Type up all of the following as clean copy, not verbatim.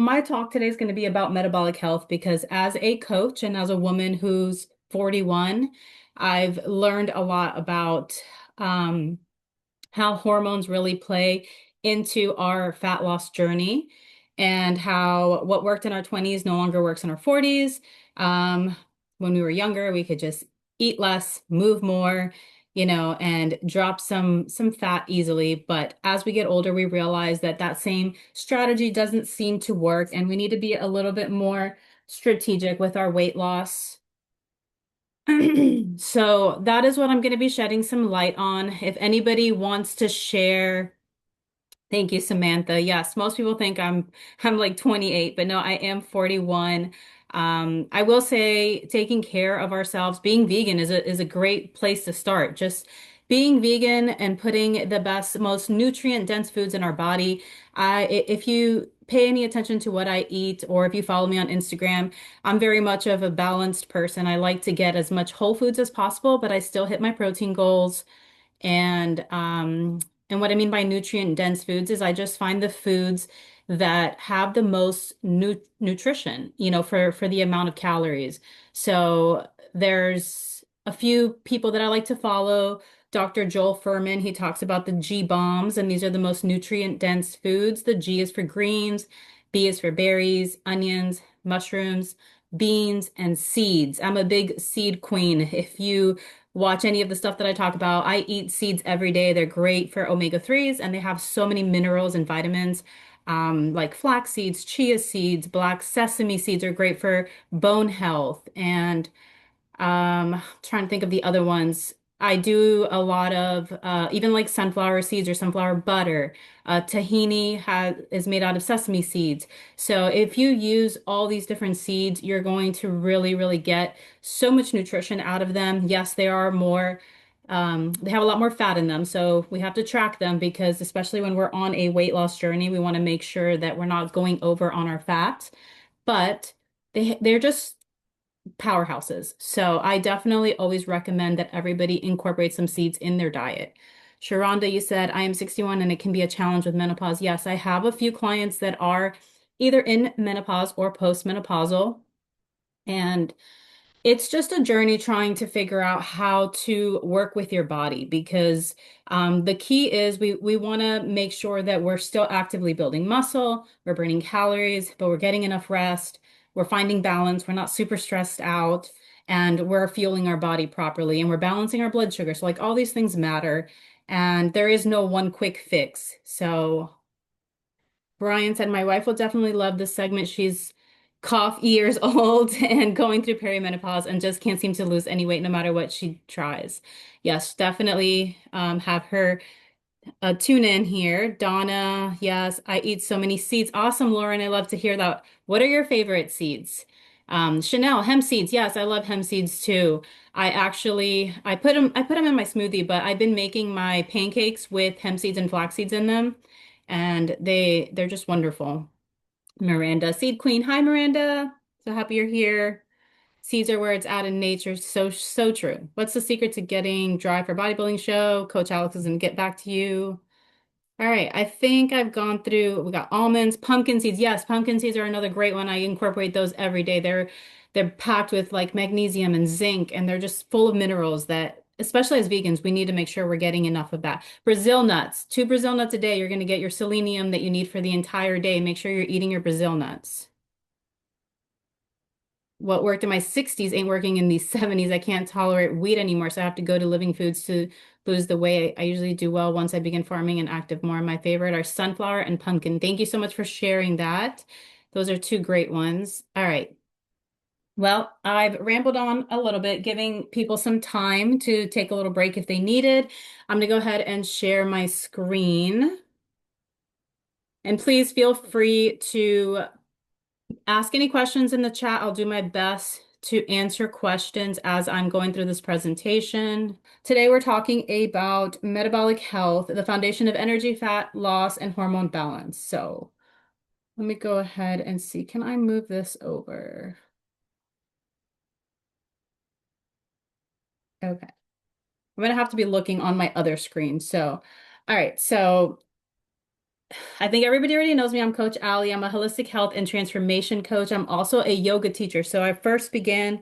my talk today is going to be about metabolic health because as a coach and as a woman who's 41, I've learned a lot about um, how hormones really play into our fat loss journey and how what worked in our 20s no longer works in our 40s. Um, when we were younger, we could just eat less, move more, and drop some fat easily. But as we get older, we realize that that same strategy doesn't seem to work, and we need to be a little bit more strategic with our weight loss. So that is what I'm going to be shedding some light on. If anybody wants to share, thank you, Samantha. Yes, most people think I'm like 28, but no, I am 41. I will say taking care of ourselves, being vegan is a great place to start. Just being vegan and putting the best, most nutrient dense foods in our body. If you pay any attention to what I eat, or if you follow me on Instagram, I'm very much of a balanced person. I like to get as much whole foods as possible, but I still hit my protein goals. And what I mean by nutrient dense foods is I just find the foods that have the most nutrition, for the amount of calories. So there's a few people that I like to follow. Dr. Joel Furman, he talks about the G bombs, and these are the most nutrient dense foods. The G is for greens, B is for berries, onions, mushrooms, beans, and seeds. I'm a big seed queen. If you watch any of the stuff that I talk about, I eat seeds every day. They're great for omega-3s, and they have so many minerals and vitamins. Like flax seeds, chia seeds, black sesame seeds are great for bone health. And trying to think of the other ones. I do a lot of even like sunflower seeds or sunflower butter. Tahini is made out of sesame seeds. So if you use all these different seeds, you're going to really, really get so much nutrition out of them. Yes, they have a lot more fat in them, so we have to track them because especially when we're on a weight loss journey, we want to make sure that we're not going over on our fat. But they're just powerhouses. So I definitely always recommend that everybody incorporate some seeds in their diet. Sharonda, you said, I am 61 and it can be a challenge with menopause. Yes, I have a few clients that are either in menopause or postmenopausal. And it's just a journey trying to figure out how to work with your body because the key is we want to make sure that we're still actively building muscle, we're burning calories, but we're getting enough rest, we're finding balance, we're not super stressed out, and we're fueling our body properly, and we're balancing our blood sugar. So, like, all these things matter, and there is no one quick fix. So, Brian said, my wife will definitely love this segment. She's cough years old and going through perimenopause and just can't seem to lose any weight no matter what she tries. Yes, definitely have her tune in here. Donna, yes, I eat so many seeds. Awesome, Lauren. I love to hear that. What are your favorite seeds? Chanel, hemp seeds. Yes, I love hemp seeds too. I put them in my smoothie, but I've been making my pancakes with hemp seeds and flax seeds in them, and they're just wonderful. Miranda, Seed Queen. Hi, Miranda. So happy you're here. Seeds are where it's at in nature. So true. What's the secret to getting dry for bodybuilding show? Coach Alex is gonna get back to you. All right, I think I've gone through, we got almonds, pumpkin seeds. Yes, pumpkin seeds are another great one. I incorporate those every day. They're packed with like magnesium and zinc, and they're just full of minerals that, especially as vegans, we need to make sure we're getting enough of that. Brazil nuts, 2 Brazil nuts a day. You're going to get your selenium that you need for the entire day. Make sure you're eating your Brazil nuts. What worked in my 60s ain't working in these 70s. I can't tolerate wheat anymore, so I have to go to living foods to lose the weight. I usually do well once I begin farming and active more. My favorite are sunflower and pumpkin. Thank you so much for sharing that. Those are two great ones. All right. Well, I've rambled on a little bit, giving people some time to take a little break if they needed. I'm going to go ahead and share my screen. And please feel free to ask any questions in the chat. I'll do my best to answer questions as I'm going through this presentation. Today, we're talking about metabolic health, the foundation of energy, fat loss, and hormone balance. So let me go ahead and see. Can I move this over? Okay. I'm gonna have to be looking on my other screen. So, all right. So I think everybody already knows me. I'm Coach Ali. I'm a holistic health and transformation coach. I'm also a yoga teacher. So I first began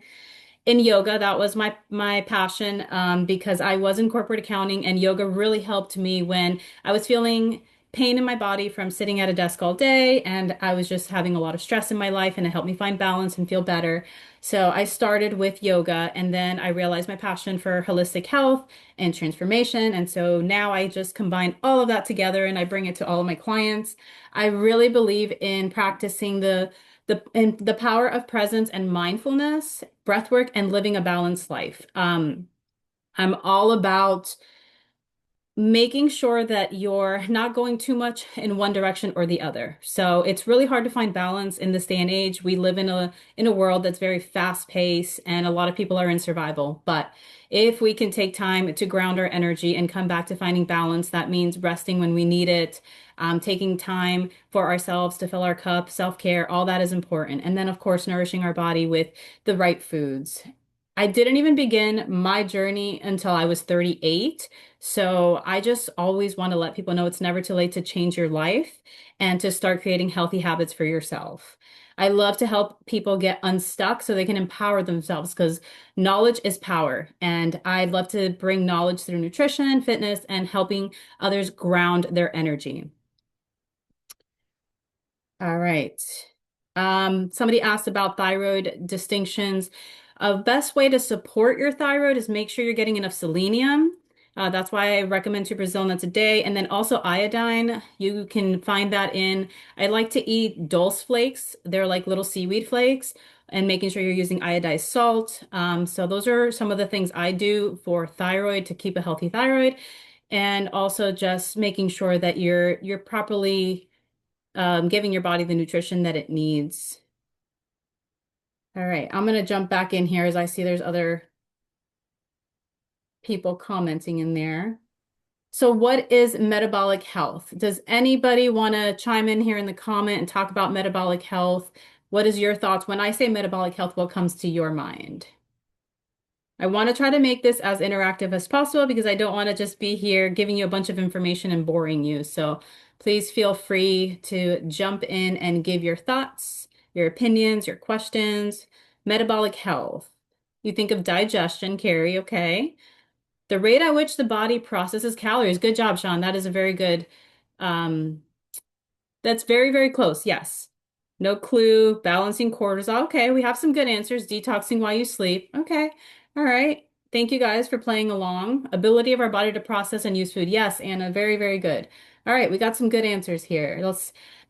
in yoga. That was my passion because I was in corporate accounting, and yoga really helped me when I was feeling pain in my body from sitting at a desk all day, and I was just having a lot of stress in my life, and it helped me find balance and feel better. So I started with yoga, and then I realized my passion for holistic health and transformation, and so now I just combine all of that together and I bring it to all of my clients. I really believe in practicing the power of presence and mindfulness, breath work, and living a balanced life. I'm all about making sure that you're not going too much in one direction or the other. So it's really hard to find balance in this day and age. We live in a world that's very fast paced and a lot of people are in survival. But if we can take time to ground our energy and come back to finding balance, that means resting when we need it, taking time for ourselves to fill our cup, self-care, all that is important. And then, of course, nourishing our body with the right foods. I didn't even begin my journey until I was 38. So I just always want to let people know it's never too late to change your life and to start creating healthy habits for yourself. I love to help people get unstuck so they can empower themselves because knowledge is power. And I'd love to bring knowledge through nutrition, fitness, and helping others ground their energy. All right. Somebody asked about thyroid distinctions. A best way to support your thyroid is make sure you're getting enough selenium. That's why I recommend 2 Brazil nuts a day. And then also iodine. You can find that in, I like to eat dulse flakes. They're like little seaweed flakes, and making sure you're using iodized salt. So those are some of the things I do for thyroid to keep a healthy thyroid. And also just making sure that you're properly giving your body the nutrition that it needs. All right, I'm gonna jump back in here as I see there's other people commenting in there. So what is metabolic health? Does anybody want to chime in here in the comment and talk about metabolic health? What is your thoughts? When I say metabolic health, what comes to your mind? I want to try to make this as interactive as possible because I don't want to just be here giving you a bunch of information and boring you. So please feel free to jump in and give your thoughts, your opinions, your questions. Metabolic health. You think of digestion, Carrie, okay? The rate at which the body processes calories. Good job, Sean. That is a very good um, that's very, very close. Yes. No clue. Balancing cortisol. Okay, we have some good answers. Detoxing while you sleep. Okay. All right. Thank you guys for playing along. Ability of our body to process and use food. Yes, Anna. Very, very good. All right, we got some good answers here.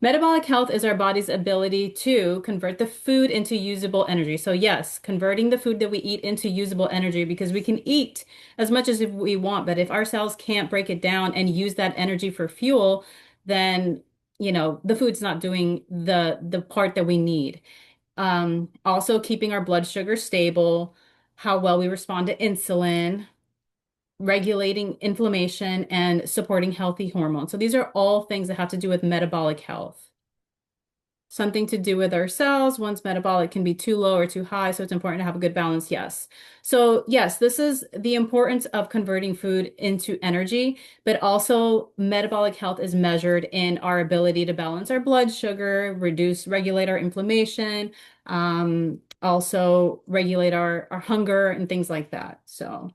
Metabolic health is our body's ability to convert the food into usable energy. So yes, converting the food that we eat into usable energy because we can eat as much as if we want, but if our cells can't break it down and use that energy for fuel, then the food's not doing the part that we need. Also keeping our blood sugar stable, how well we respond to insulin, regulating inflammation, and supporting healthy hormones. So these are all things that have to do with metabolic health. Something to do with our cells. One's metabolic can be too low or too high, so it's important to have a good balance. Yes. So, yes, this is the importance of converting food into energy, but also metabolic health is measured in our ability to balance our blood sugar, regulate our inflammation, also regulate our hunger and things like that. So,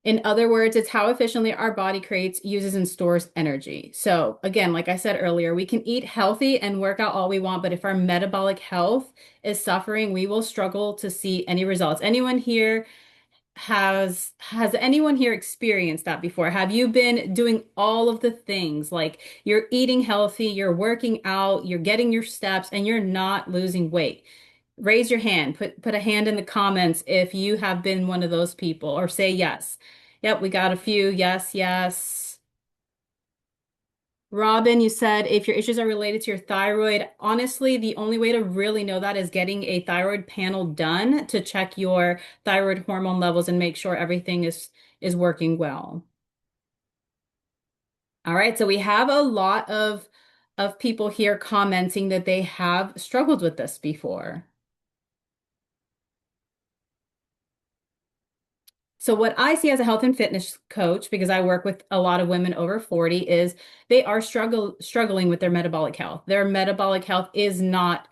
in other words, it's how efficiently our body creates, uses, and stores energy. So, again, like I said earlier, we can eat healthy and work out all we want, but if our metabolic health is suffering, we will struggle to see any results. Anyone here has anyone here experienced that before? Have you been doing all of the things like you're eating healthy, you're working out, you're getting your steps, and you're not losing weight? Raise your hand. Put a hand in the comments if you have been one of those people, or say yes. Yep, we got a few. Yes, yes. Robin, you said if your issues are related to your thyroid, honestly, the only way to really know that is getting a thyroid panel done to check your thyroid hormone levels and make sure everything is working well. All right, so we have a lot of people here commenting that they have struggled with this before. So what I see as a health and fitness coach, because I work with a lot of women over 40, is they are struggling with their metabolic health. Their metabolic health is not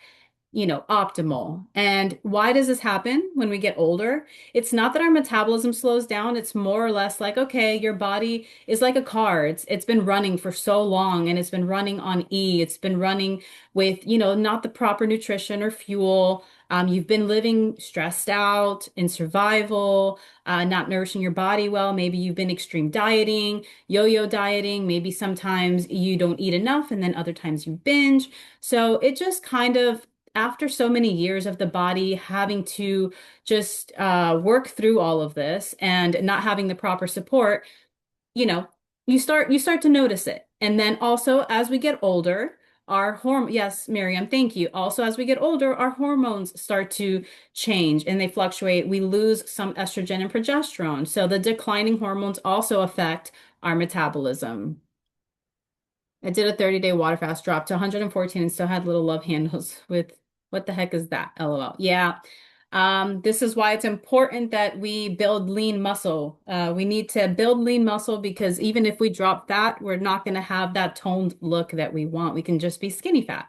optimal. And why does this happen when we get older? It's not that our metabolism slows down. It's more or less like, okay, your body is like a car. It's been running for so long and it's been running on E. It's been running with, not the proper nutrition or fuel. You've been living stressed out in survival, not nourishing your body well. Maybe you've been extreme dieting, yo-yo dieting. Maybe sometimes you don't eat enough and then other times you binge. So it just kind of after so many years of the body having to just work through all of this and not having the proper support, you know, you start to notice it. And then also as we get older, yes, Miriam, thank you. Also, as we get older, our hormones start to change and they fluctuate. We lose some estrogen and progesterone. So the declining hormones also affect our metabolism. I did a 30-day water fast, dropped to 114 and still had little love handles with what the heck is that? LOL. Yeah. This is why it's important that we build lean muscle. We need to build lean muscle because even if we drop fat, we're not going to have that toned look that we want. We can just be skinny fat.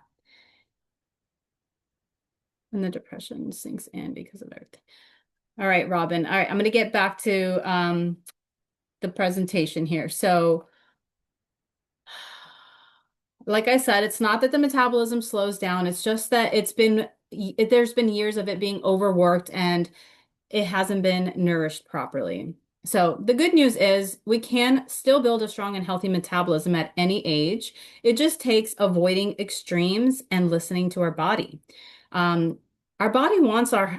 And the depression sinks in because of everything. All right, Robin. All right, I'm going to get back to the presentation here. So like I said, it's not that the metabolism slows down. It's just that there's been years of it being overworked and it hasn't been nourished properly. So the good news is we can still build a strong and healthy metabolism at any age. It just takes avoiding extremes and listening to our body. Um, our body wants us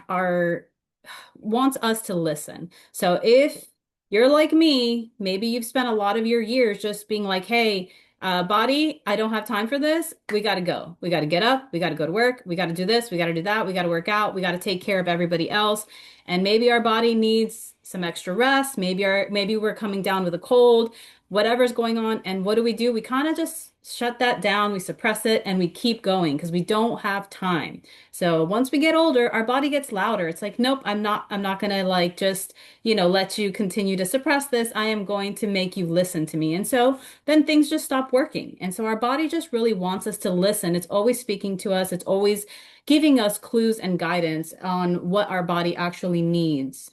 to listen. So if you're like me, maybe you've spent a lot of your years just being like, hey, body, I don't have time for this. We got to go. We got to get up. We got to go to work. We got to do this. We got to do that. We got to work out. We got to take care of everybody else. And maybe our body needs some extra rest. Maybe we're coming down with a cold, whatever's going on. And what do? We kind of just shut that down. We suppress it and we keep going because we don't have time. So once we get older, our body gets louder. It's like, nope, I'm not gonna like just, let you continue to suppress this. I am going to make you listen to me. And so then things just stop working. And so our body just really wants us to listen. It's always speaking to us. It's always giving us clues and guidance on what our body actually needs.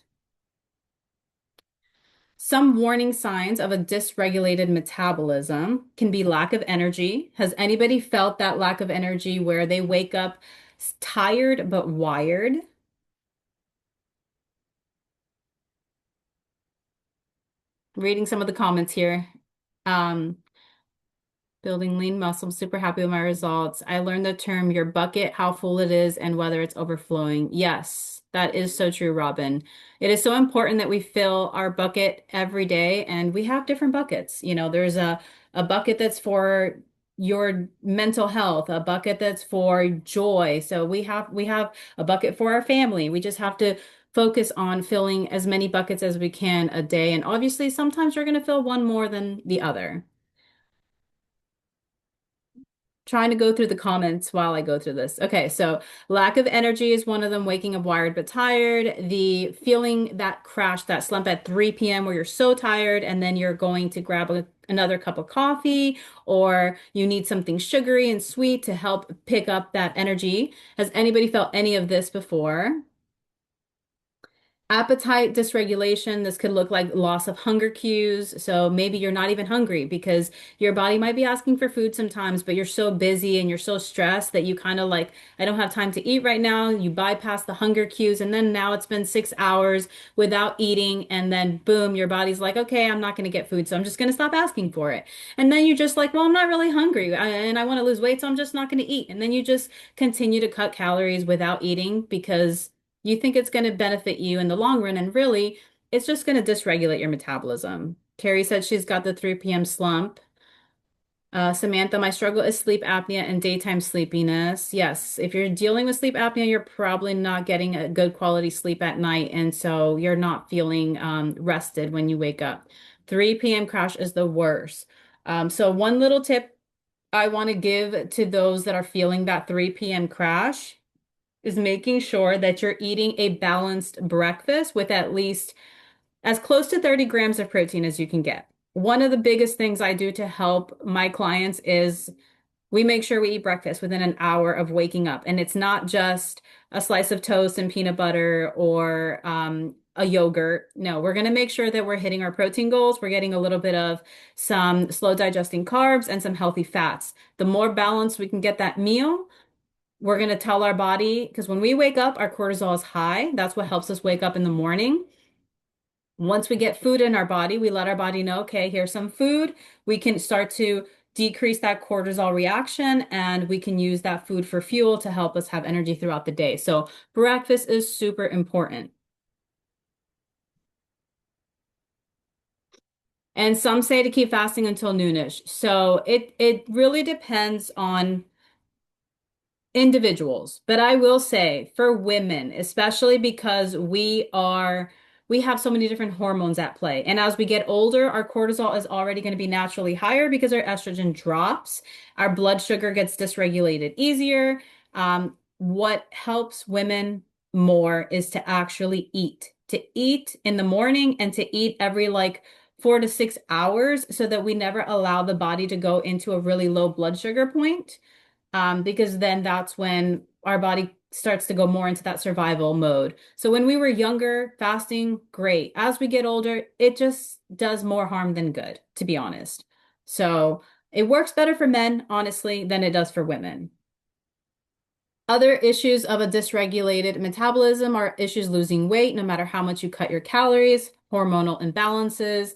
Some warning signs of a dysregulated metabolism can be lack of energy. Has anybody felt that lack of energy where they wake up tired but wired? Reading some of the comments here. Um, Building lean muscle. I'm super happy with my results. I learned the term your bucket, how full it is, and whether it's overflowing. Yes, that is so true, Robin. It is so important that we fill our bucket every day, and we have different buckets. There's a bucket that's for your mental health, a bucket that's for joy. So we have a bucket for our family. We just have to focus on filling as many buckets as we can a day. And obviously, sometimes you're going to fill one more than the other. Trying to go through the comments while I go through this. Okay, so lack of energy is one of them, waking up wired but tired. The feeling that crash, that slump at 3 p.m. where you're so tired and then you're going to grab another cup of coffee or you need something sugary and sweet to help pick up that energy. Has anybody felt any of this before? Appetite dysregulation, this could look like loss of hunger cues. So maybe you're not even hungry because your body might be asking for food sometimes, but you're so busy and you're so stressed that you kind of like, I don't have time to eat right now. You bypass the hunger cues, and then now it's been 6 hours without eating. And then boom, your body's like, okay, I'm not going to get food. So I'm just going to stop asking for it. And then you're just like, well, I'm not really hungry and I want to lose weight. So I'm just not going to eat. And then you just continue to cut calories without eating because you think it's going to benefit you in the long run, and really, it's just going to dysregulate your metabolism. Carrie said she's got the 3 p.m. slump. Samantha, my struggle is sleep apnea and daytime sleepiness. Yes, if you're dealing with sleep apnea, you're probably not getting a good quality sleep at night, and so you're not feeling rested when you wake up. 3 p.m. crash is the worst. So one little tip I want to give to those that are feeling that 3 p.m. crash is making sure that you're eating a balanced breakfast with at least as close to 30 grams of protein as you can get. One of the biggest things I do to help my clients is we make sure we eat breakfast within an hour of waking up. And it's not just a slice of toast and peanut butter or a yogurt. No, we're going to make sure that we're hitting our protein goals. We're getting a little bit of some slow digesting carbs and some healthy fats. The more balanced we can get that meal, we're going to tell our body, because when we wake up, our cortisol is high. That's what helps us wake up in the morning. Once we get food in our body, we let our body know, okay, here's some food. We can start to decrease that cortisol reaction and we can use that food for fuel to help us have energy throughout the day. So breakfast is super important. And some say to keep fasting until noonish. So it really depends on individuals. But I will say for women, especially because we have so many different hormones at play. And as we get older, our cortisol is already going to be naturally higher because our estrogen drops. Our blood sugar gets dysregulated easier. What helps women more is to actually eat, to eat in the morning and to eat every like 4 to 6 hours so that we never allow the body to go into a really low blood sugar point, because then that's when our body starts to go more into that survival mode. So when we were younger, fasting, great. As we get older, it just does more harm than good, to be honest. So it works better for men, honestly, than it does for women. Other issues of a dysregulated metabolism are issues losing weight, no matter how much you cut your calories, hormonal imbalances,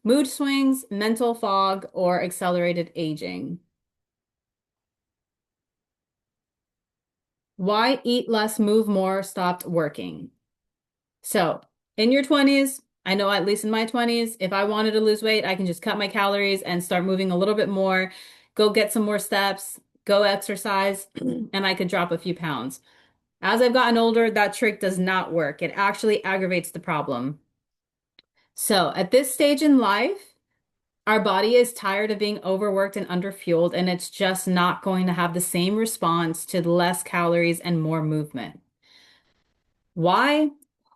mood swings, mental fog, or accelerated aging. Why eat less, move more, stopped working? So, in your 20s, I know at least in my 20s, if I wanted to lose weight, I can just cut my calories and start moving a little bit more, go get some more steps, go exercise, and I could drop a few pounds. As I've gotten older, that trick does not work. It actually aggravates the problem. So, at this stage in life, our body is tired of being overworked and underfueled, and it's just not going to have the same response to less calories and more movement. Why?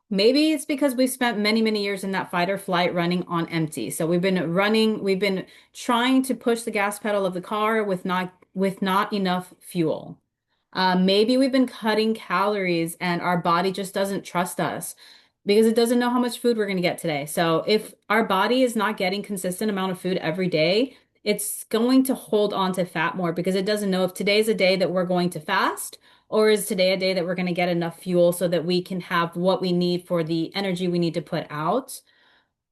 Maybe it's because we've spent many, many years in that fight or flight running on empty. So we've been trying to push the gas pedal of the car with not enough fuel. Maybe we've been cutting calories and our body just doesn't trust us because it doesn't know how much food we're going to get today. So if our body is not getting consistent amount of food every day, it's going to hold on to fat more because it doesn't know if today's a day that we're going to fast or is today a day that we're going to get enough fuel so that we can have what we need for the energy we need to put out.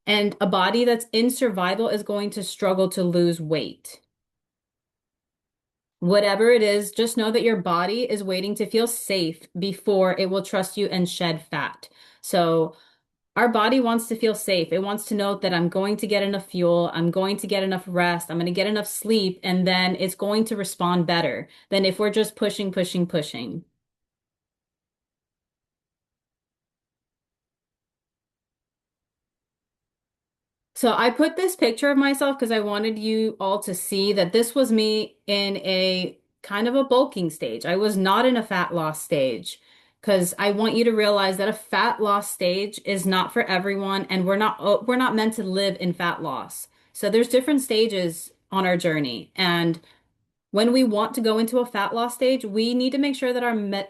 And a body that's in survival is going to struggle to lose weight. Whatever it is, just know that your body is waiting to feel safe before it will trust you and shed fat. So our body wants to feel safe. It wants to know that I'm going to get enough fuel, I'm going to get enough rest, I'm going to get enough sleep, and then it's going to respond better than if we're just pushing, pushing, pushing. So I put this picture of myself because I wanted you all to see that this was me in a kind of a bulking stage. I was not in a fat loss stage because I want you to realize that a fat loss stage is not for everyone and we're not meant to live in fat loss. So there's different stages on our journey, and when we want to go into a fat loss stage, we need to make sure that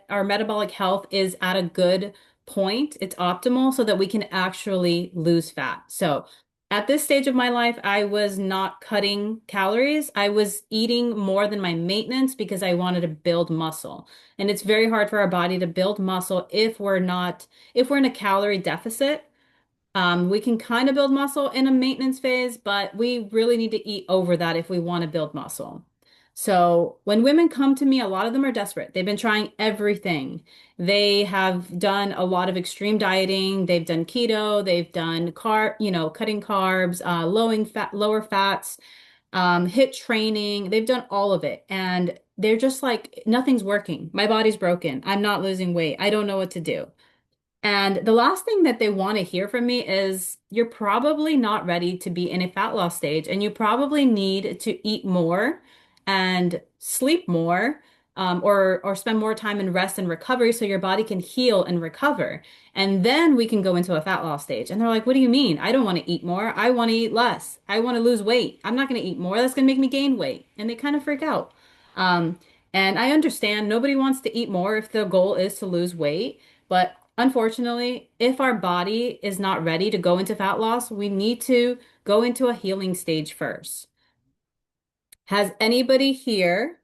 our metabolic health is at a good point. It's optimal so that we can actually lose fat. So, at this stage of my life, I was not cutting calories. I was eating more than my maintenance because I wanted to build muscle. And it's very hard for our body to build muscle if we're in a calorie deficit. We can kind of build muscle in a maintenance phase, but we really need to eat over that if we want to build muscle. So when women come to me, a lot of them are desperate. They've been trying everything. They have done a lot of extreme dieting. They've done keto. They've done cutting carbs, lower fats, hit training. They've done all of it. And they're just like, nothing's working. My body's broken. I'm not losing weight. I don't know what to do. And the last thing that they want to hear from me is you're probably not ready to be in a fat loss stage, and you probably need to eat more and sleep more. or spend more time in rest and recovery so your body can heal and recover. And then we can go into a fat loss stage. And they're like, what do you mean? I don't want to eat more. I want to eat less. I want to lose weight. I'm not going to eat more. That's going to make me gain weight. And they kind of freak out. Um, and I understand nobody wants to eat more if the goal is to lose weight. But unfortunately, if our body is not ready to go into fat loss, we need to go into a healing stage first. Has anybody here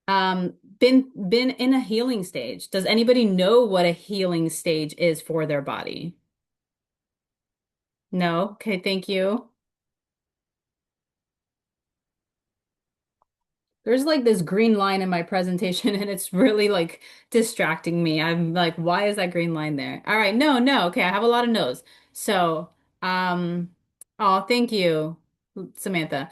been in a healing stage? Does anybody know what a healing stage is for their body? No? Okay, thank you. There's like this green line in my presentation and it's really like distracting me. I'm like, why is that green line there? All right, no, no. Okay, I have a lot of no's. So, oh, thank you, Samantha.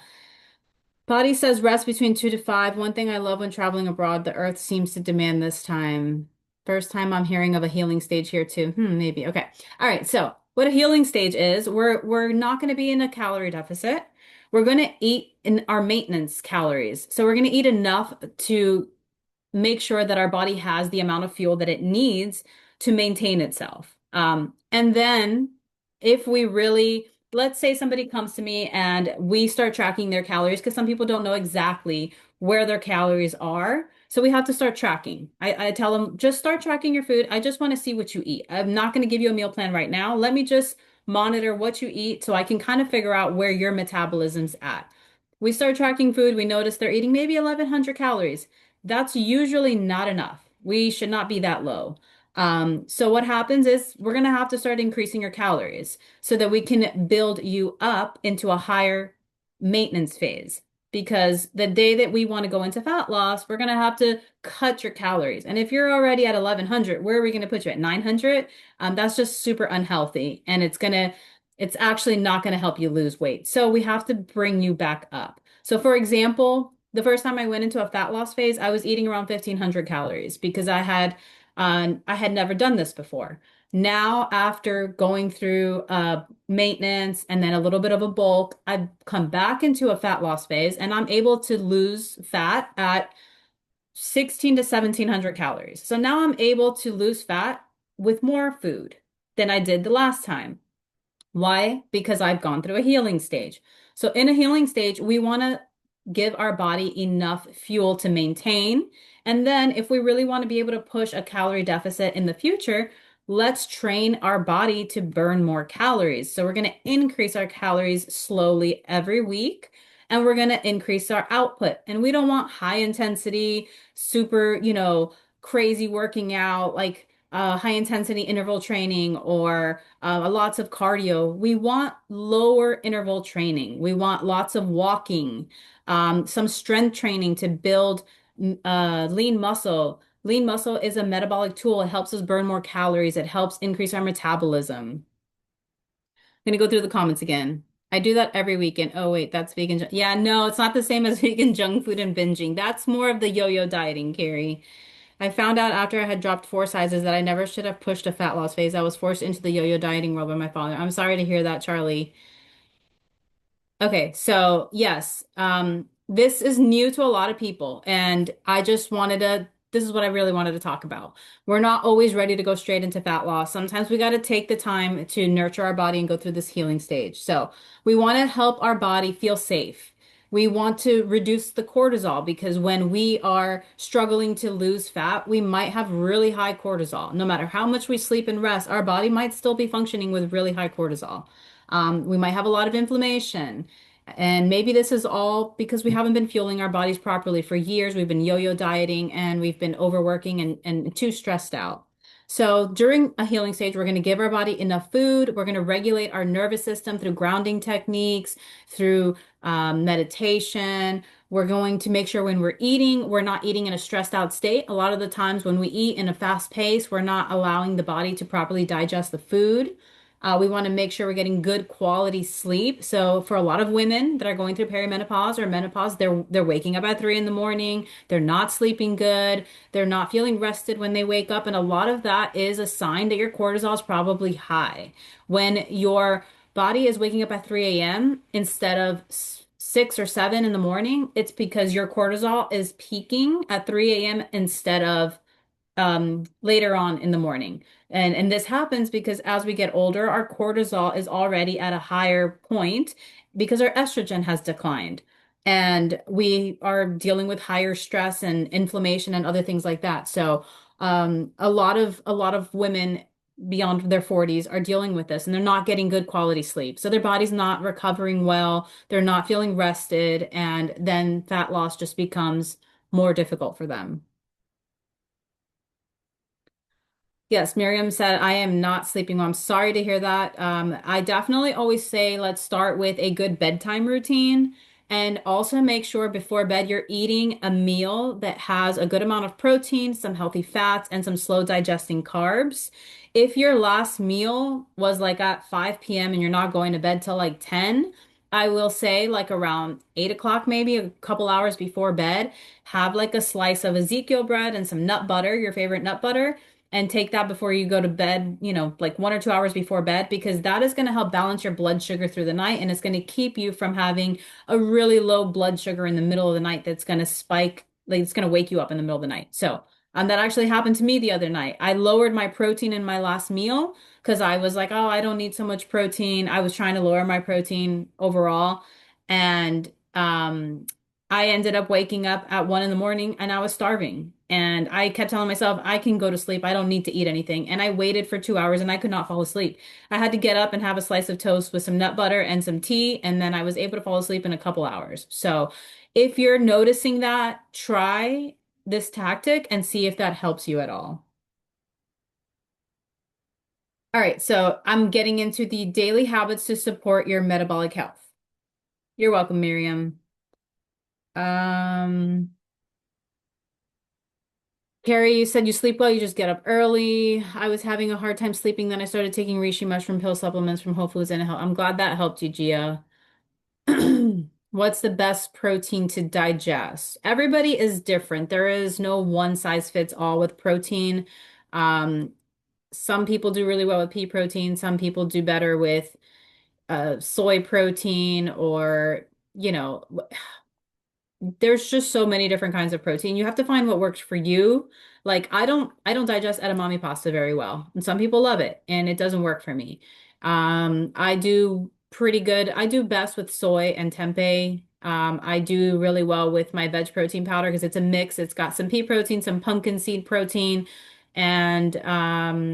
Body says rest between 2 to 5. One thing I love when traveling abroad, the earth seems to demand this time. First time I'm hearing of a healing stage here too. Maybe. Okay. All right. So what a healing stage is, we're not going to be in a calorie deficit. We're going to eat in our maintenance calories. So we're going to eat enough to make sure that our body has the amount of fuel that it needs to maintain itself. And then if we really, let's say somebody comes to me and we start tracking their calories, because some people don't know exactly where their calories are. So we have to start tracking. I tell them, just start tracking your food. I just want to see what you eat. I'm not going to give you a meal plan right now. Let me just monitor what you eat so I can kind of figure out where your metabolism's at. We start tracking food. We notice they're eating maybe 1,100 calories. That's usually not enough. We should not be that low. So what happens is we're going to have to start increasing your calories so that we can build you up into a higher maintenance phase. Because the day that we want to go into fat loss, we're going to have to cut your calories. And if you're already at 1,100, where are we going to put you at 900? That's just super unhealthy. And it's actually not going to help you lose weight. So we have to bring you back up. So for example, the first time I went into a fat loss phase, I was eating around 1,500 calories because I had never done this before. Now, after going through maintenance and then a little bit of a bulk, I've come back into a fat loss phase and I'm able to lose fat at 16 to 1,700 calories. So now I'm able to lose fat with more food than I did the last time. Why? Because I've gone through a healing stage. So in a healing stage, we want to give our body enough fuel to maintain. And then if we really want to be able to push a calorie deficit in the future, let's train our body to burn more calories. So we're going to increase our calories slowly every week. And we're going to increase our output. And we don't want high intensity, super, crazy working out, like high intensity interval training or lots of cardio. We want lower interval training. We want lots of walking, some strength training to build lean muscle. Lean muscle is a metabolic tool. It helps us burn more calories. It helps increase our metabolism. I'm gonna go through the comments again. I do that every weekend. Oh wait, that's vegan. Yeah, no, it's not the same as vegan junk food and binging. That's more of the yo-yo dieting, Carrie. I found out after I had dropped 4 sizes that I never should have pushed a fat loss phase. I was forced into the yo-yo dieting world by my father. I'm sorry to hear that, Charlie. Okay, so yes, this is new to a lot of people, and this is what I really wanted to talk about. We're not always ready to go straight into fat loss. Sometimes we got to take the time to nurture our body and go through this healing stage. So we want to help our body feel safe. We want to reduce the cortisol because when we are struggling to lose fat, we might have really high cortisol. No matter how much we sleep and rest, our body might still be functioning with really high cortisol. We might have a lot of inflammation. And maybe this is all because we haven't been fueling our bodies properly for years. We've been yo-yo dieting and we've been overworking and too stressed out. So during a healing stage, we're going to give our body enough food. We're going to regulate our nervous system through grounding techniques, through meditation. We're going to make sure when we're eating, we're not eating in a stressed out state. A lot of the times when we eat in a fast pace, we're not allowing the body to properly digest the food. We want to make sure we're getting good quality sleep. So for a lot of women that are going through perimenopause or menopause, they're waking up at 3 in the morning. They're not sleeping good. They're not feeling rested when they wake up. And a lot of that is a sign that your cortisol is probably high. When your body is waking up at 3 a.m. instead of 6 or 7 in the morning, it's because your cortisol is peaking at 3 a.m. instead of later on in the morning. And this happens because as we get older, our cortisol is already at a higher point because our estrogen has declined. And we are dealing with higher stress and inflammation and other things like that. So a lot of women beyond their 40s are dealing with this and they're not getting good quality sleep. So their body's not recovering well, they're not feeling rested, and then fat loss just becomes more difficult for them. Yes, Miriam said, I am not sleeping well. I'm sorry to hear that. I definitely always say let's start with a good bedtime routine and also make sure before bed you're eating a meal that has a good amount of protein, some healthy fats, and some slow digesting carbs. If your last meal was like at 5 p.m. and you're not going to bed till like 10, I will say like around 8 o'clock, maybe a couple hours before bed, have like a slice of Ezekiel bread and some nut butter, your favorite nut butter, and take that before you go to bed, like 1 or 2 hours before bed, because that is going to help balance your blood sugar through the night and it's going to keep you from having a really low blood sugar in the middle of the night that's going to spike, like it's going to wake you up in the middle of the night. So, that actually happened to me the other night. I lowered my protein in my last meal because I was like, oh, I don't need so much protein. I was trying to lower my protein overall. And I ended up waking up at 1 in the morning and I was starving. And I kept telling myself, I can go to sleep. I don't need to eat anything. And I waited for 2 hours and I could not fall asleep. I had to get up and have a slice of toast with some nut butter and some tea. And then I was able to fall asleep in a couple hours. So if you're noticing that, try this tactic and see if that helps you at all. All right. So I'm getting into the daily habits to support your metabolic health. You're welcome, Miriam. Um, Carrie, you said you sleep well, you just get up early. I was having a hard time sleeping, then I started taking reishi mushroom pill supplements from Whole Foods and it helped. I'm glad that helped you, Gia. What's the best protein to digest? Everybody is different. There is no one size fits all with protein. Um, some people do really well with pea protein, some people do better with soy protein or, you know, there's just so many different kinds of protein. You have to find what works for you. Like I don't digest edamame pasta very well. And some people love it and it doesn't work for me. I do pretty good. I do best with soy and tempeh. I do really well with my veg protein powder because it's a mix. It's got some pea protein, some pumpkin seed protein. And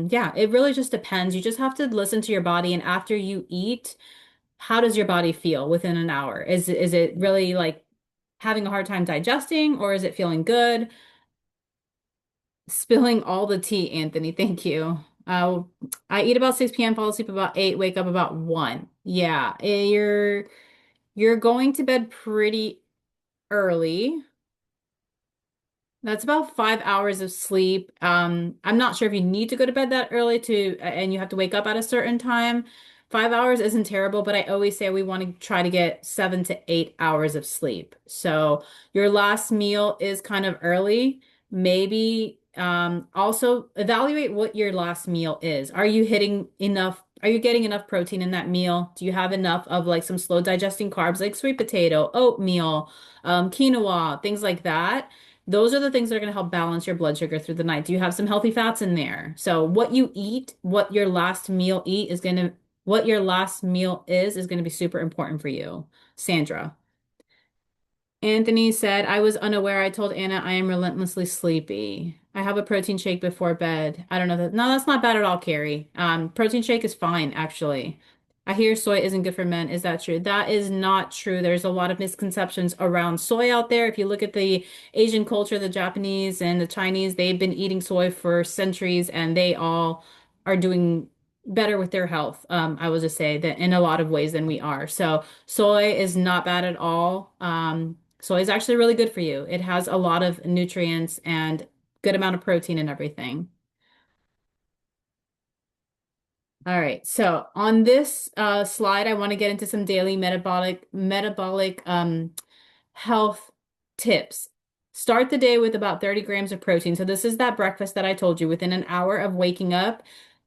yeah, it really just depends. You just have to listen to your body. And after you eat, how does your body feel within an hour? Is it really like having a hard time digesting, or is it feeling good? Spilling all the tea, Anthony. Thank you. I eat about 6 p.m., fall asleep about 8, wake up about 1. Yeah, you're going to bed pretty early. That's about 5 hours of sleep. I'm not sure if you need to go to bed that early and you have to wake up at a certain time. 5 hours isn't terrible, but I always say we want to try to get 7 to 8 hours of sleep. So your last meal is kind of early. Maybe also evaluate what your last meal is. Are you hitting enough? Are you getting enough protein in that meal? Do you have enough of like some slow digesting carbs like sweet potato, oatmeal, quinoa, things like that? Those are the things that are going to help balance your blood sugar through the night. Do you have some healthy fats in there? So what you eat, what your last meal is going to be super important for you. Sandra. Anthony said, I was unaware. I told Anna I am relentlessly sleepy. I have a protein shake before bed. I don't know that. No, that's not bad at all, Carrie. Protein shake is fine, actually. I hear soy isn't good for men. Is that true? That is not true. There's a lot of misconceptions around soy out there. If you look at the Asian culture, the Japanese and the Chinese, they've been eating soy for centuries and they all are doing better with their health. I will just say that in a lot of ways than we are. So soy is not bad at all. Soy is actually really good for you. It has a lot of nutrients and good amount of protein and everything. All right. So on this slide, I want to get into some daily metabolic health tips. Start the day with about 30 grams of protein. So this is that breakfast that I told you. Within an hour of waking up,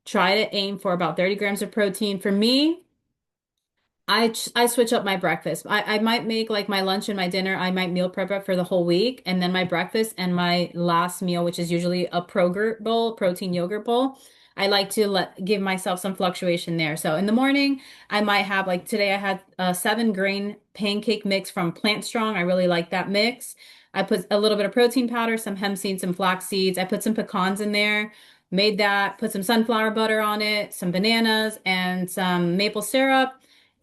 try to aim for about 30 grams of protein. For me, I switch up my breakfast. I might make like my lunch and my dinner. I might meal prep it for the whole week, and then my breakfast and my last meal, which is usually a progurt bowl, protein yogurt bowl. I like to give myself some fluctuation there. So in the morning, I might have like today I had a 7 grain pancake mix from Plant Strong. I really like that mix. I put a little bit of protein powder, some hemp seeds, some flax seeds. I put some pecans in there. Made that, put some sunflower butter on it, some bananas, and some maple syrup.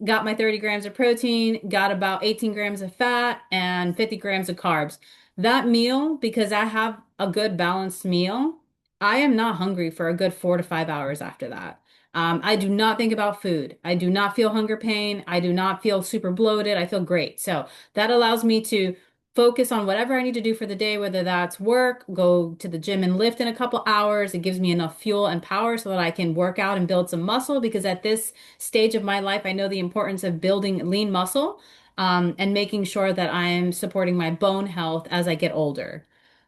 Got my 30 grams of protein, got about 18 grams of fat, and 50 grams of carbs. That meal, because I have a good balanced meal, I am not hungry for a good 4 to 5 hours after that. I do not think about food. I do not feel hunger pain. I do not feel super bloated. I feel great. So that allows me to focus on whatever I need to do for the day, whether that's work, go to the gym and lift in a couple hours. It gives me enough fuel and power so that I can work out and build some muscle because at this stage of my life, I know the importance of building lean muscle, and making sure that I'm supporting my bone health as I get older.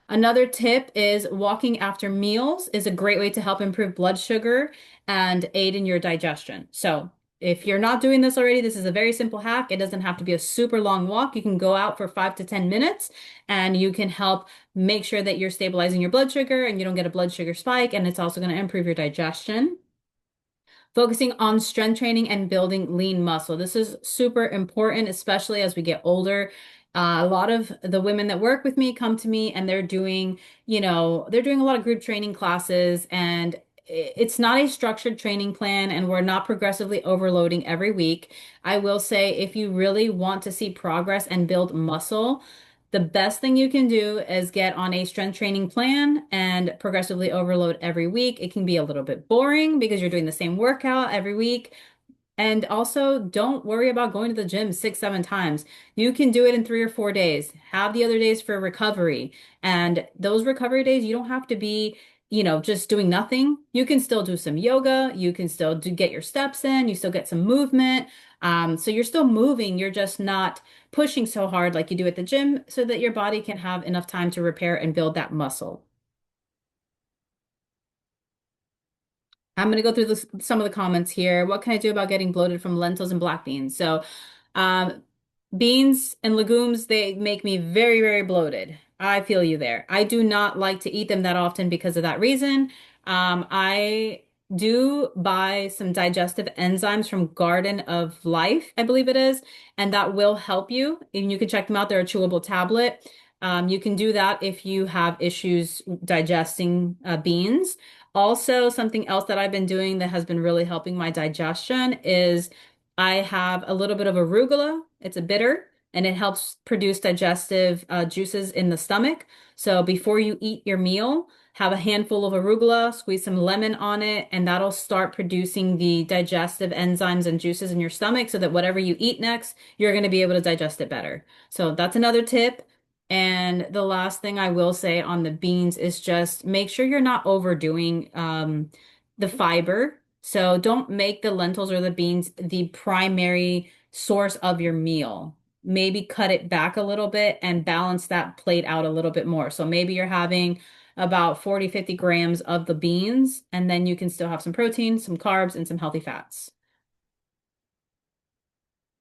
Another tip is walking after meals is a great way to help improve blood sugar and aid in your digestion. So, if you're not doing this already, this is a very simple hack. It doesn't have to be a super long walk. You can go out for 5 to 10 minutes and you can help make sure that you're stabilizing your blood sugar and you don't get a blood sugar spike. And it's also going to improve your digestion. Focusing on strength training and building lean muscle. This is super important, especially as we get older. A lot of the women that work with me come to me and they're doing, they're doing a lot of group training classes and it's not a structured training plan and we're not progressively overloading every week. I will say if you really want to see progress and build muscle, the best thing you can do is get on a strength training plan and progressively overload every week. It can be a little bit boring because you're doing the same workout every week. And also, don't worry about going to the gym 6, 7 times. You can do it in 3 or 4 days. Have the other days for recovery. And those recovery days, you don't have to be, just doing nothing. You can still do some yoga. You can still get your steps in. You still get some movement. So you're still moving. You're just not pushing so hard like you do at the gym so that your body can have enough time to repair and build that muscle. I'm going to go through some of the comments here. What can I do about getting bloated from lentils and black beans? So, um, beans and legumes, they make me very, very bloated. I feel you there. I do not like to eat them that often because of that reason. I do buy some digestive enzymes from Garden of Life, I believe it is, and that will help you. And you can check them out. They're a chewable tablet. You can do that if you have issues digesting beans. Also, something else that I've been doing that has been really helping my digestion is I have a little bit of arugula. It's a bitter and it helps produce digestive juices in the stomach. So before you eat your meal, have a handful of arugula, squeeze some lemon on it, and that'll start producing the digestive enzymes and juices in your stomach so that whatever you eat next, you're going to be able to digest it better. So that's another tip. And the last thing I will say on the beans is just make sure you're not overdoing the fiber. So don't make the lentils or the beans the primary source of your meal. Maybe cut it back a little bit and balance that plate out a little bit more. So maybe you're having about 40, 50 grams of the beans, and then you can still have some protein, some carbs, and some healthy fats.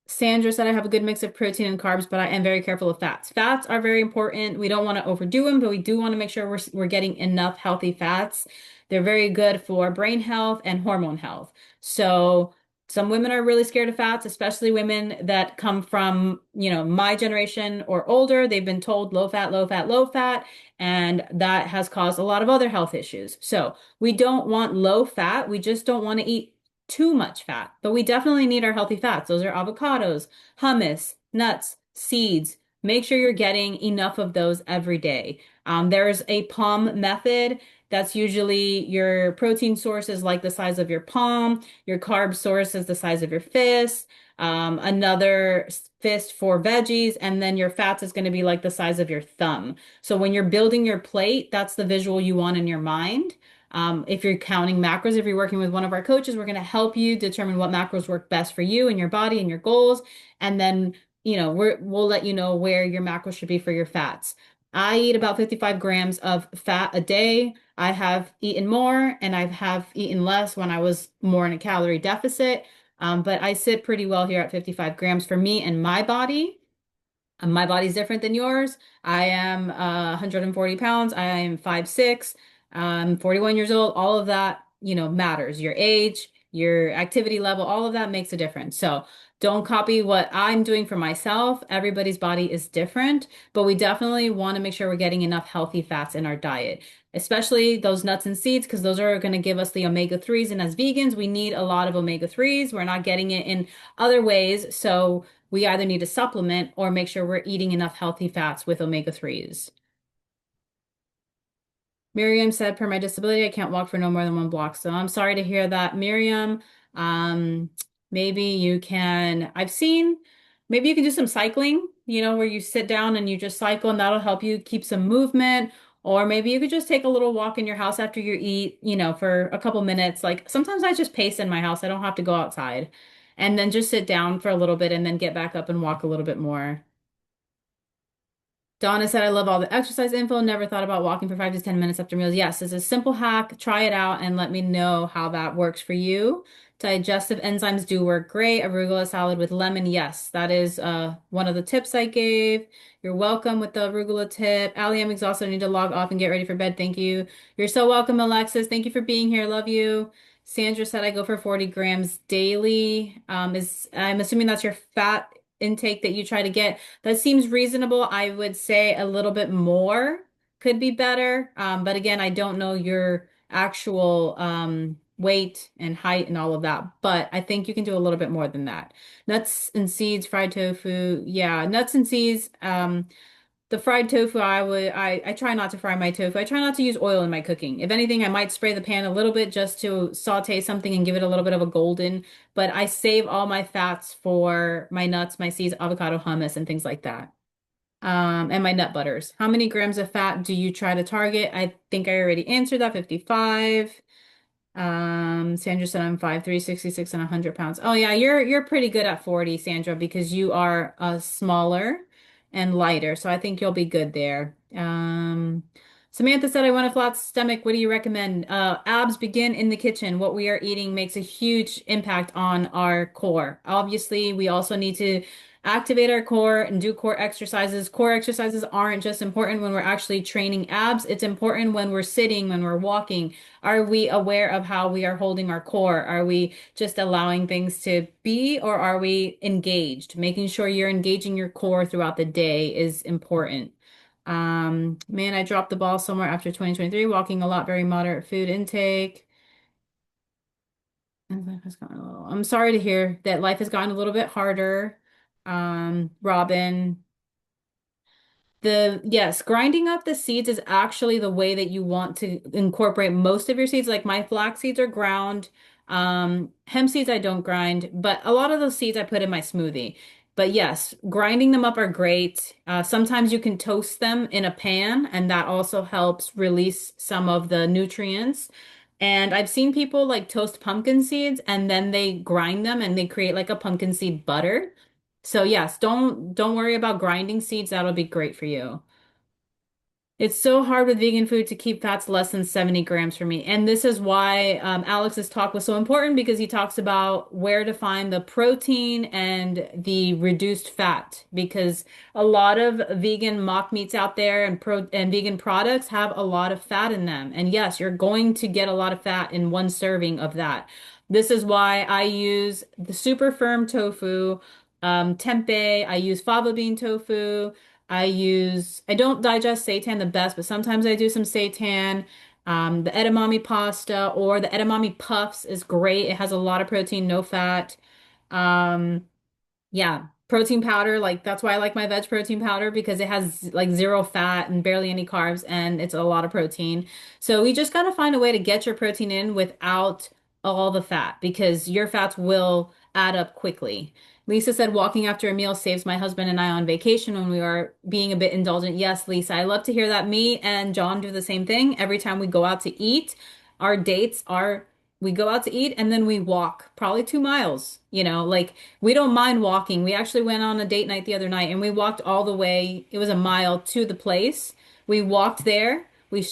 Sandra said I have a good mix of protein and carbs, but I am very careful of fats. Fats are very important. We don't want to overdo them, but we do want to make sure we're getting enough healthy fats. They're very good for brain health and hormone health. So some women are really scared of fats, especially women that come from, my generation or older. They've been told low fat, low fat, low fat, and that has caused a lot of other health issues. So we don't want low fat. We just don't want to eat too much fat, but we definitely need our healthy fats. Those are avocados, hummus, nuts, seeds. Make sure you're getting enough of those every day. There's a palm method. That's usually your protein source is like the size of your palm. Your carb source is the size of your fist. Another fist for veggies, and then your fats is going to be like the size of your thumb. So when you're building your plate, that's the visual you want in your mind. If you're counting macros, if you're working with one of our coaches, we're going to help you determine what macros work best for you and your body and your goals. And then, we'll let you know where your macros should be for your fats. I eat about 55 grams of fat a day. I have eaten more and I have eaten less when I was more in a calorie deficit. But I sit pretty well here at 55 grams for me and my body. My body's different than yours. I am 140 pounds. I am 5'6". 41 years old. All of that, matters. Your age, your activity level, all of that makes a difference. So don't copy what I'm doing for myself. Everybody's body is different, but we definitely want to make sure we're getting enough healthy fats in our diet, especially those nuts and seeds, because those are going to give us the omega-3s. And as vegans, we need a lot of omega-3s. We're not getting it in other ways. So we either need to supplement or make sure we're eating enough healthy fats with omega-3s. Miriam said, per my disability, I can't walk for no more than 1 block. So I'm sorry to hear that, Miriam. Um, maybe you can, maybe you can do some cycling, where you sit down and you just cycle and that'll help you keep some movement. Or maybe you could just take a little walk in your house after you eat, for a couple minutes. Like sometimes I just pace in my house. I don't have to go outside. And then just sit down for a little bit and then get back up and walk a little bit more. Donna said, I love all the exercise info. Never thought about walking for 5 to 10 minutes after meals. Yes, it's a simple hack. Try it out and let me know how that works for you. Digestive enzymes do work great. Arugula salad with lemon. Yes, that is one of the tips I gave. You're welcome with the arugula tip. Allie, I'm exhausted. I need to log off and get ready for bed. Thank you. You're so welcome, Alexis. Thank you for being here. Love you. Sandra said I go for 40 grams daily. I'm assuming that's your fat intake that you try to get. That seems reasonable. I would say a little bit more could be better. But again, I don't know your actual weight and height and all of that. But I think you can do a little bit more than that. Nuts and seeds, fried tofu. Yeah, nuts and seeds. The fried tofu, I try not to fry my tofu. I try not to use oil in my cooking. If anything, I might spray the pan a little bit just to saute something and give it a little bit of a golden, but I save all my fats for my nuts, my seeds, avocado hummus, and things like that. And my nut butters. How many grams of fat do you try to target? I think I already answered that, 55. Sandra said I'm 5'3", 66 and 100 pounds. Oh yeah, you're pretty good at 40, Sandra, because you are smaller and lighter. So I think you'll be good there. Samantha said I want a flat stomach. What do you recommend? Abs begin in the kitchen. What we are eating makes a huge impact on our core. Obviously, we also need to activate our core and do core exercises. Core exercises aren't just important when we're actually training abs. It's important when we're sitting, when we're walking. Are we aware of how we are holding our core? Are we just allowing things to be, or are we engaged? Making sure you're engaging your core throughout the day is important. Man, I dropped the ball somewhere after 2023, walking a lot, very moderate food intake. And life has gotten a little, I'm sorry to hear that life has gotten a little bit harder. Robin. Yes, grinding up the seeds is actually the way that you want to incorporate most of your seeds. Like my flax seeds are ground. Hemp seeds I don't grind, but a lot of those seeds I put in my smoothie. But yes, grinding them up are great. Sometimes you can toast them in a pan, and that also helps release some of the nutrients. And I've seen people like toast pumpkin seeds and then they grind them and they create like a pumpkin seed butter. So yes, don't worry about grinding seeds. That'll be great for you. It's so hard with vegan food to keep fats less than 70 grams for me. And this is why Alex's talk was so important because he talks about where to find the protein and the reduced fat. Because a lot of vegan mock meats out there and vegan products have a lot of fat in them. And yes, you're going to get a lot of fat in one serving of that. This is why I use the super firm tofu, tempeh, I use fava bean tofu. I don't digest seitan the best, but sometimes I do some seitan. The edamame pasta or the edamame puffs is great. It has a lot of protein, no fat. Um, yeah, protein powder, like that's why I like my veg protein powder because it has like zero fat and barely any carbs and it's a lot of protein. So we just gotta find a way to get your protein in without all the fat because your fats will add up quickly. Lisa said walking after a meal saves my husband and I on vacation when we are being a bit indulgent. Yes, Lisa, I love to hear that. Me and John do the same thing. Every time we go out to eat, our dates are we go out to eat and then we walk probably 2 miles, like we don't mind walking. We actually went on a date night the other night and we walked all the way. It was a mile to the place. We walked there.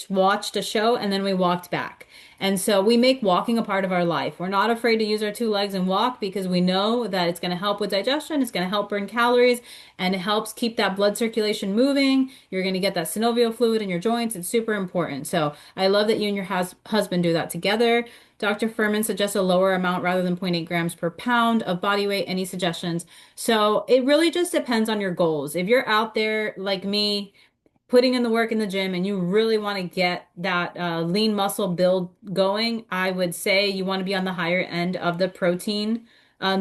watched a show, and then we walked back. And so we make walking a part of our life. We're not afraid to use our two legs and walk because we know that it's going to help with digestion, it's going to help burn calories, and it helps keep that blood circulation moving. You're going to get that synovial fluid in your joints. It's super important. So I love that you and your husband do that together. Dr. Furman suggests a lower amount rather than 0.8 grams per pound of body weight. Any suggestions? So it really just depends on your goals. If you're out there like me, putting in the work in the gym and you really want to get that lean muscle build going, I would say you want to be on the higher end of the protein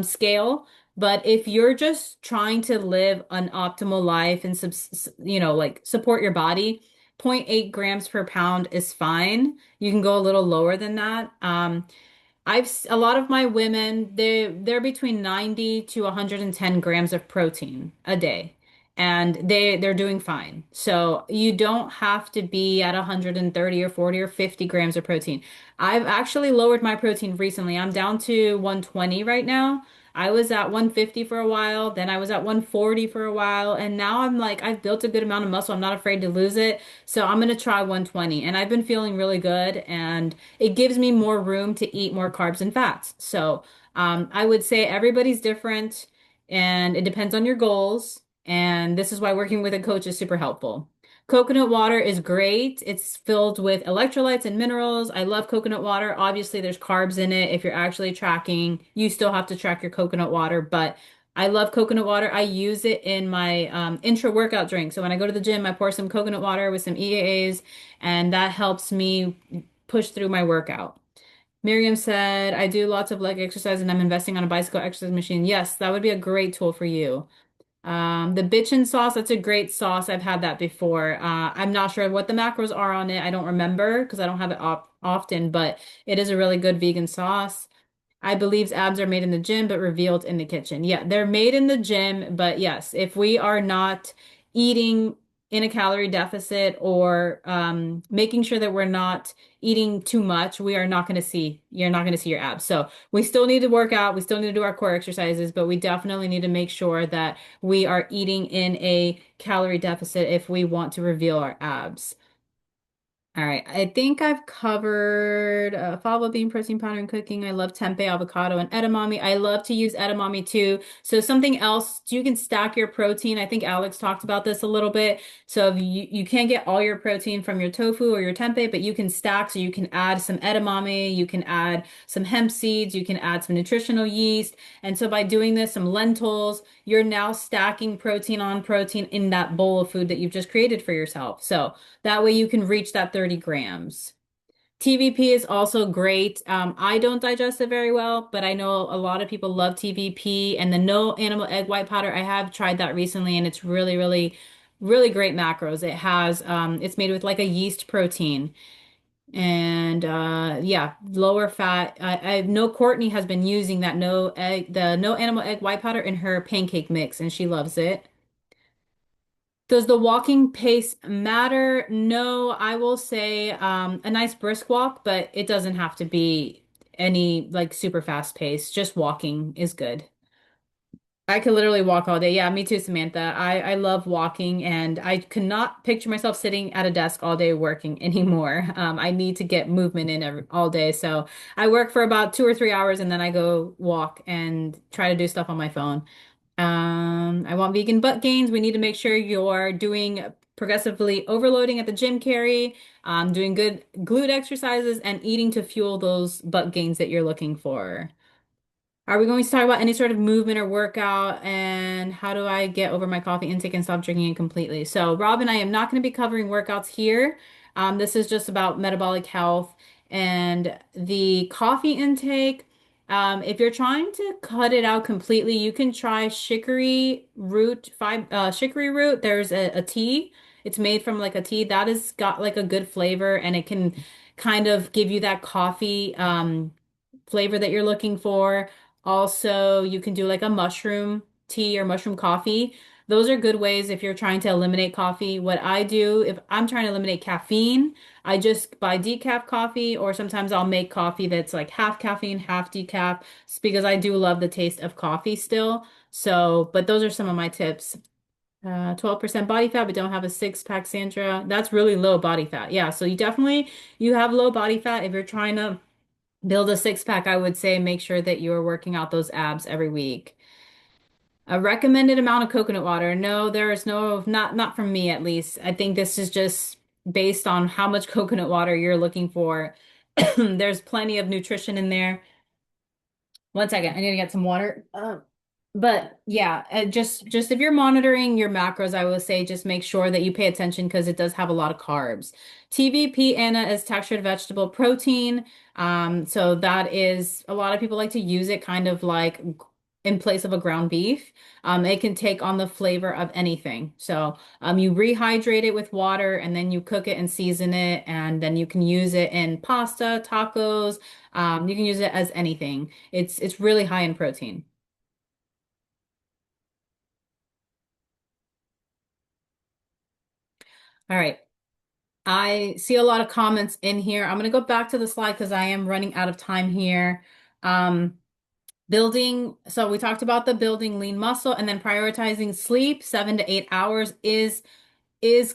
scale. But if you're just trying to live an optimal life and like support your body, zero point 0.8 grams per pound is fine. You can go a little lower than that. A lot of my women, they're between 90 to 110 grams of protein a day, and they're doing fine. So you don't have to be at 130 or 40 or 50 grams of protein. I've actually lowered my protein recently. I'm down to 120 right now. I was at 150 for a while, then I was at 140 for a while, and now I'm like, I've built a good amount of muscle. I'm not afraid to lose it. So I'm gonna try 120, and I've been feeling really good, and it gives me more room to eat more carbs and fats. So I would say everybody's different, and it depends on your goals. And this is why working with a coach is super helpful. Coconut water is great. It's filled with electrolytes and minerals. I love coconut water. Obviously, there's carbs in it. If you're actually tracking, you still have to track your coconut water, but I love coconut water. I use it in my intra-workout drink. So when I go to the gym, I pour some coconut water with some EAAs, and that helps me push through my workout. Miriam said, I do lots of leg exercise and I'm investing on a bicycle exercise machine. Yes, that would be a great tool for you. The bitchin sauce, that's a great sauce. I've had that before. I'm not sure what the macros are on it. I don't remember because I don't have it op often, but it is a really good vegan sauce. I believe abs are made in the gym, but revealed in the kitchen. Yeah, they're made in the gym, but yes, if we are not eating in a calorie deficit or making sure that we're not eating too much, you're not going to see your abs. So we still need to work out. We still need to do our core exercises, but we definitely need to make sure that we are eating in a calorie deficit if we want to reveal our abs. All right, I think I've covered fava bean protein powder and cooking. I love tempeh, avocado, and edamame. I love to use edamame too. So something else, you can stack your protein. I think Alex talked about this a little bit. So if you can't get all your protein from your tofu or your tempeh, but you can stack. So you can add some edamame, you can add some hemp seeds, you can add some nutritional yeast. And so by doing this, some lentils, you're now stacking protein on protein in that bowl of food that you've just created for yourself. So that way you can reach that 30 grams. TVP is also great. I don't digest it very well, but I know a lot of people love TVP and the no animal egg white powder. I have tried that recently and it's really, really, really great macros. It's made with like a yeast protein and yeah, lower fat. I know Courtney has been using the no animal egg white powder in her pancake mix and she loves it. Does the walking pace matter? No, I will say a nice brisk walk, but it doesn't have to be any like super fast pace. Just walking is good. I could literally walk all day. Yeah, me too, Samantha. I love walking and I could not picture myself sitting at a desk all day working anymore. I need to get movement in all day. So I work for about 2 or 3 hours and then I go walk and try to do stuff on my phone. I want vegan butt gains. We need to make sure you're doing progressively overloading at the gym carry, doing good glute exercises, and eating to fuel those butt gains that you're looking for. Are we going to talk about any sort of movement or workout and how do I get over my coffee intake and stop drinking it completely? So, Robin, I am not going to be covering workouts here. This is just about metabolic health and the coffee intake. If you're trying to cut it out completely, you can try chicory root. There's a tea. It's made from like a tea that has got like a good flavor and it can kind of give you that coffee flavor that you're looking for. Also, you can do like a mushroom tea or mushroom coffee. Those are good ways if you're trying to eliminate coffee. What I do if I'm trying to eliminate caffeine, I just buy decaf coffee, or sometimes I'll make coffee that's like half caffeine, half decaf, because I do love the taste of coffee still. So, but those are some of my tips. 12% body fat, but don't have a six pack, Sandra. That's really low body fat. Yeah, so you have low body fat. If you're trying to build a six pack, I would say make sure that you're working out those abs every week. A recommended amount of coconut water. No, there is no, not from me at least. I think this is just based on how much coconut water you're looking for. There's plenty of nutrition in there. One second, I need to get some water. But yeah, just if you're monitoring your macros, I will say just make sure that you pay attention because it does have a lot of carbs. TVP, Anna, is textured vegetable protein. So that is a lot of people like to use it kind of like in place of a ground beef. It can take on the flavor of anything. So you rehydrate it with water and then you cook it and season it, and then you can use it in pasta, tacos. You can use it as anything. It's really high in protein. All right. I see a lot of comments in here. I'm going to go back to the slide because I am running out of time here. Um, so we talked about the building lean muscle and then prioritizing sleep, 7 to 8 hours is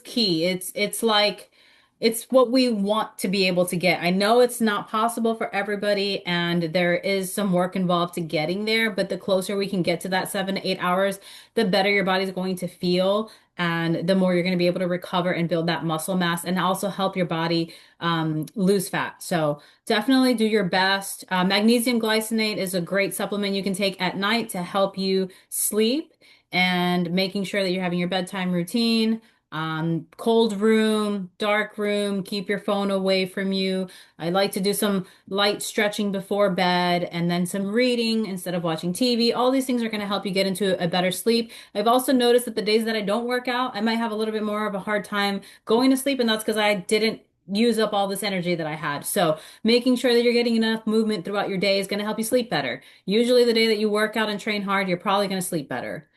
key. It's like it's what we want to be able to get. I know it's not possible for everybody and there is some work involved to getting there, but the closer we can get to that 7 to 8 hours, the better your body's going to feel and the more you're going to be able to recover and build that muscle mass and also help your body lose fat. So definitely do your best. Magnesium glycinate is a great supplement you can take at night to help you sleep and making sure that you're having your bedtime routine. Cold room, dark room, keep your phone away from you. I like to do some light stretching before bed and then some reading instead of watching TV. All these things are going to help you get into a better sleep. I've also noticed that the days that I don't work out, I might have a little bit more of a hard time going to sleep, and that's because I didn't use up all this energy that I had. So making sure that you're getting enough movement throughout your day is going to help you sleep better. Usually the day that you work out and train hard, you're probably going to sleep better.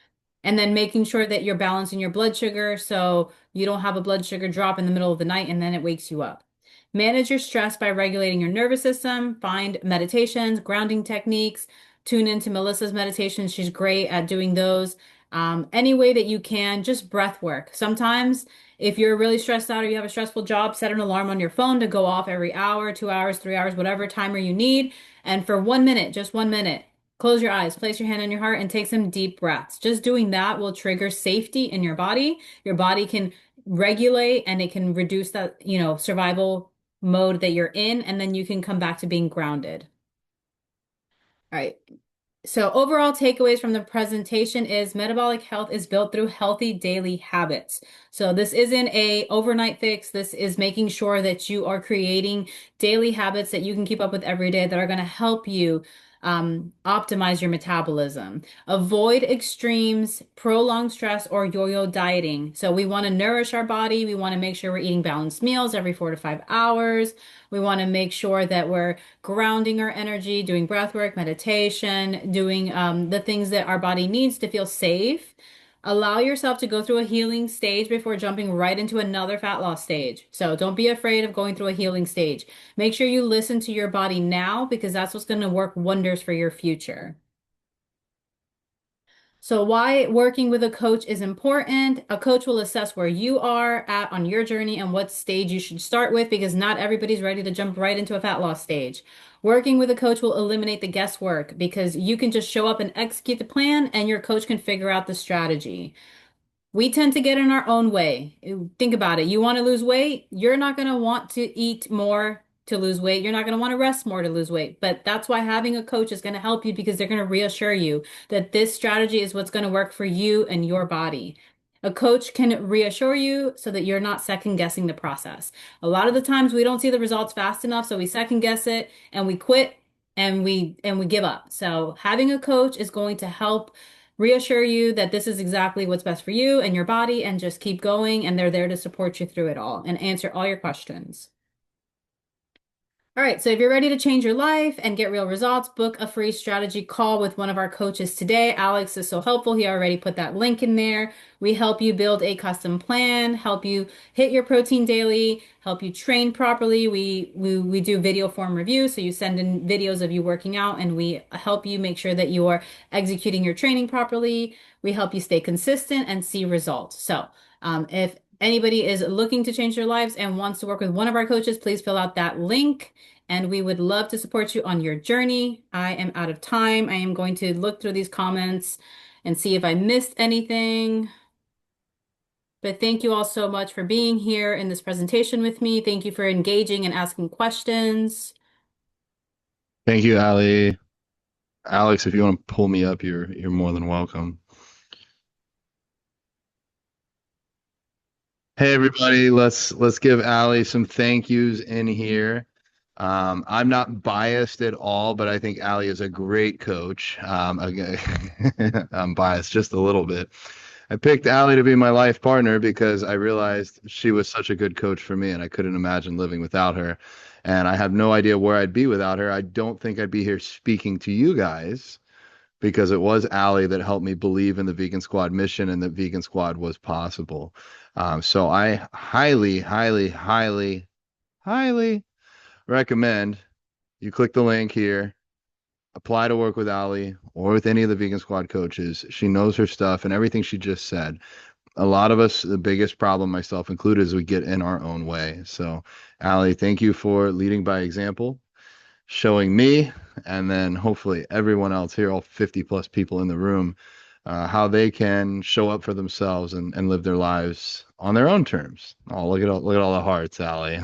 And then making sure that you're balancing your blood sugar so you don't have a blood sugar drop in the middle of the night and then it wakes you up. Manage your stress by regulating your nervous system. Find meditations, grounding techniques. Tune into Melissa's meditations. She's great at doing those. Any way that you can, just breath work. Sometimes, if you're really stressed out or you have a stressful job, set an alarm on your phone to go off every hour, 2 hours, 3 hours, whatever timer you need. And for 1 minute, just 1 minute, close your eyes, place your hand on your heart, and take some deep breaths. Just doing that will trigger safety in your body. Your body can regulate and it can reduce that, survival mode that you're in, and then you can come back to being grounded. All right. So overall takeaways from the presentation is metabolic health is built through healthy daily habits. So this isn't a overnight fix. This is making sure that you are creating daily habits that you can keep up with every day that are going to help you optimize your metabolism. Avoid extremes, prolonged stress, or yo-yo dieting. So we want to nourish our body. We want to make sure we're eating balanced meals every 4 to 5 hours. We want to make sure that we're grounding our energy, doing breath work, meditation, doing the things that our body needs to feel safe. Allow yourself to go through a healing stage before jumping right into another fat loss stage. So don't be afraid of going through a healing stage. Make sure you listen to your body now because that's what's going to work wonders for your future. So why working with a coach is important. A coach will assess where you are at on your journey and what stage you should start with because not everybody's ready to jump right into a fat loss stage. Working with a coach will eliminate the guesswork because you can just show up and execute the plan and your coach can figure out the strategy. We tend to get in our own way. Think about it. You want to lose weight, you're not going to want to eat more to lose weight. You're not going to want to rest more to lose weight. But that's why having a coach is going to help you because they're going to reassure you that this strategy is what's going to work for you and your body. A coach can reassure you so that you're not second guessing the process. A lot of the times we don't see the results fast enough, so we second guess it and we quit and we give up. So having a coach is going to help reassure you that this is exactly what's best for you and your body and just keep going and they're there to support you through it all and answer all your questions. All right, so if you're ready to change your life and get real results, book a free strategy call with one of our coaches today. Alex is so helpful. He already put that link in there. We help you build a custom plan, help you hit your protein daily, help you train properly. We do video form review, so you send in videos of you working out and we help you make sure that you are executing your training properly. We help you stay consistent and see results. So, if anybody is looking to change their lives and wants to work with one of our coaches, please fill out that link and we would love to support you on your journey. I am out of time. I am going to look through these comments and see if I missed anything. But thank you all so much for being here in this presentation with me. Thank you for engaging and asking questions. Thank you, Ali. Alex, if you want to pull me up, you're more than welcome. Hey everybody, let's give Ali some thank yous in here. I'm not biased at all, but I think Ali is a great coach. I'm biased just a little bit. I picked Ali to be my life partner because I realized she was such a good coach for me, and I couldn't imagine living without her. And I have no idea where I'd be without her. I don't think I'd be here speaking to you guys because it was Allie that helped me believe in the Vegan Squad mission and that Vegan Squad was possible. So I highly, highly, highly, highly recommend you click the link here, apply to work with Allie or with any of the Vegan Squad coaches. She knows her stuff and everything she just said. A lot of us, the biggest problem, myself included, is we get in our own way. So, Allie, thank you for leading by example, showing me, and then hopefully everyone else here, all 50 plus people in the room, how they can show up for themselves and live their lives on their own terms. Oh, look at all the hearts, Allie.